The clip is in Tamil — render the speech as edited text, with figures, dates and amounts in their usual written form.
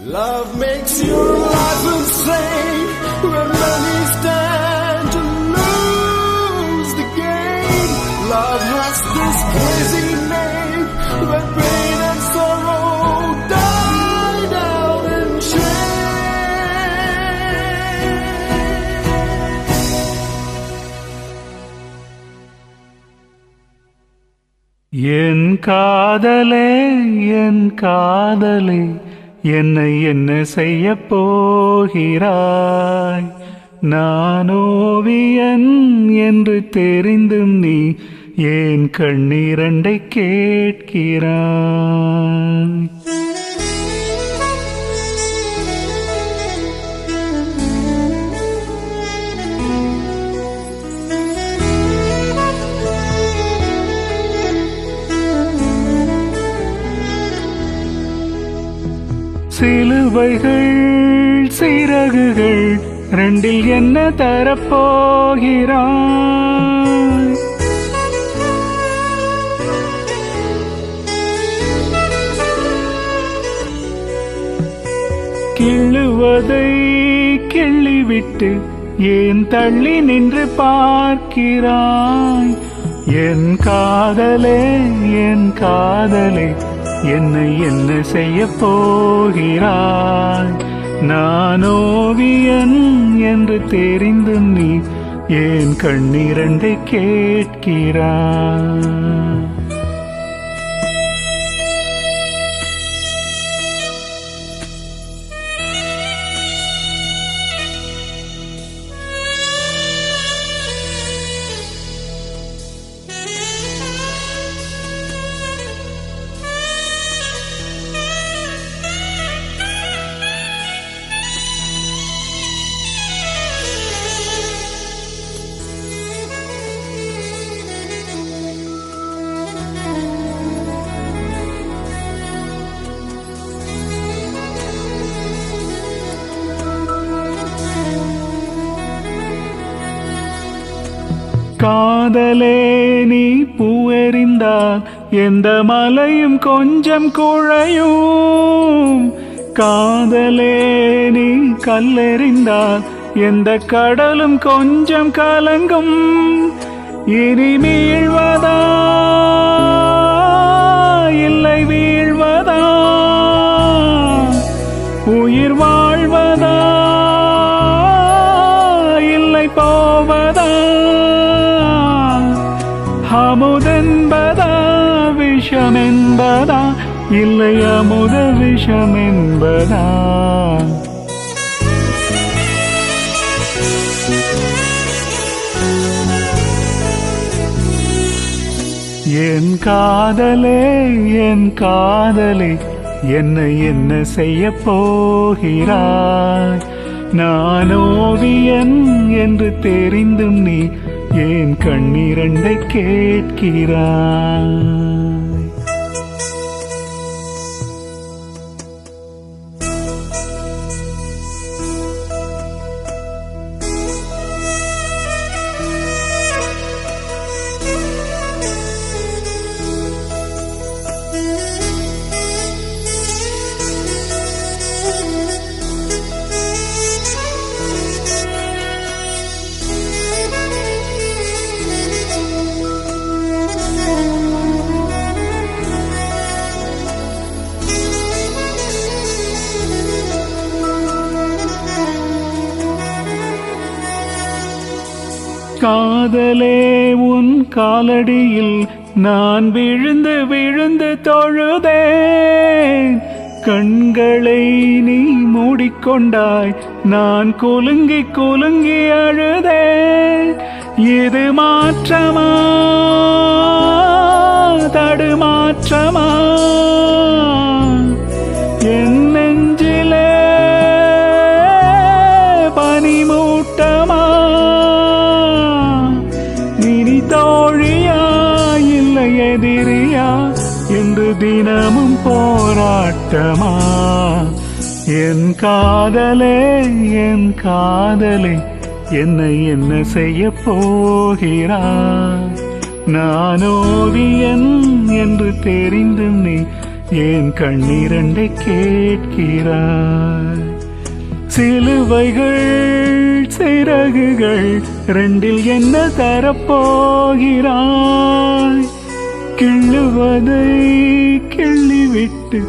Love makes your life insane when many stand to lose the game. Love has this crazy name when pain and sorrow die down in shame. என் காதலே என்னை என்ன செய்ய போகிறாய்? நான் ஓவியன் என்று தெரிந்தும் நீ ஏன் கண்ணீரண்டை கேட்கிறாய்? சிலுவைகள் சிறகுகள் ரெண்டில் என்ன தரப்போகிறாய்? கிள்ளுவதை கிள்ளிவிட்டு ஏன் தள்ளி நின்று பார்க்கிறாய்? என் காதலே என் காதலே என்னை என்ன செய்ய போகிறாய்? நான் ஓவியன் என்று தெரிந்தும் நீ ஏன் கண்ணீரண்டை கேட்கிறாய்? காதலே நீ பூவெறிந்தால் எந்த மலையும் கொஞ்சம் குழையும். காதலே நீ கல்லெறிந்தால் எந்த கடலும் கொஞ்சம் கலங்கும். இனி மீழ்வதா இல்லை வீழ்வதா? உயிர் வாழ்வதா இல்லை போவதா? அமுதென்பதா விஷமென்பதா இல்லை அமுத விஷமென்பதா? என் காதலே என் காதலே என்னை என்ன செய்ய போகிறாய்? நான் ஓவியன் என்று தெரிந்தும் நீ ஏன் கண்ணீரண்டை கேட்கிறாய்? காதலே உன் காலடியில் நான் விழுந்து விழுந்து தொழுதேன். கண்களை நீ மூடிக்கொண்டாய், நான் குலுங்கி குலுங்கி அழுதேன். இது மாற்றமா தடுமாற்றமா? என் நெஞ்சிலே பனிமூட்டமா? தோழியா இல்லை எதிரியா என்று தினமும் போராட்டமா? என் காதலே என் காதலே என்னை என்ன செய்ய போகிறாய்? நான் ஓவியன் என்று தெரிந்தும் நீ ஏன் கண்ணீரண்டை கேட்கிறாய்? சிலுவைகள் சிறகுகள் ரெண்டில் என்ன தரப்போகிறாய்? கிள்ளுவதை கிள்ளிவிட்டு